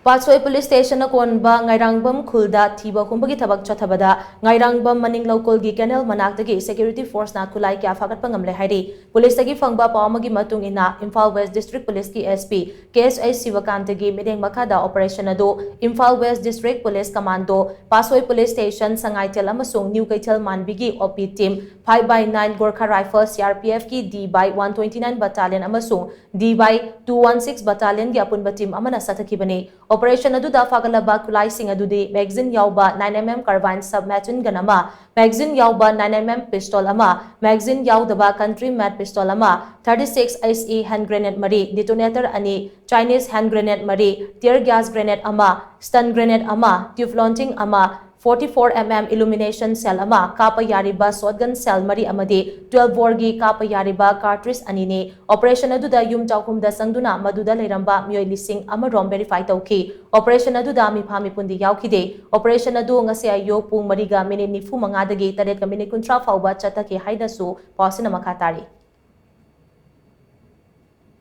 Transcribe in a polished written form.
Patsoi Police Station na konba Ngairangbam khulda thiba humbagi thabak chathabada Ngairangbam Maning Loukol gi Canal Manak Tagi Security Force na Khutlai kya Phagatpa Ngamle hairi Police tagi phangba pawmagi matung ina Imphal West District Police ki SP KSI Sivakant gi mideng makhada operation adu Imphal West District Police Commando Patsoi Police Station Sangaitel amasung New Kaitel Manbigi OP team 5/9 Gorkha Rifles CRPF ki D/129 Battalion amasung D/216 Battalion gi apunba team amana sathakibani Operation aduda Phagalaba Khutlai sing adudi magazine yauba 9mm carbine submachine gun ama magazine yauba 9mm pistol ama magazine yaudaba country made pistol ama 36 SE hand grenade mari detonator ani Chinese hand grenade mari tear gas grenade ama stun grenade ama tube launching ama 44mm illumination cell ama kapa yariba shotgun cell mari amadi 12 bore gi kapa yariba cartridge anini operation aduda yum chaukhumda sangduna maduda leiramba myoi lising amarom verify tauki operation aduda mi phami pundi yaukhide operation adu ngase ayo pung mariga minute 95 dagi 3 minute 30 fauba chataki haidasu pausina makhatari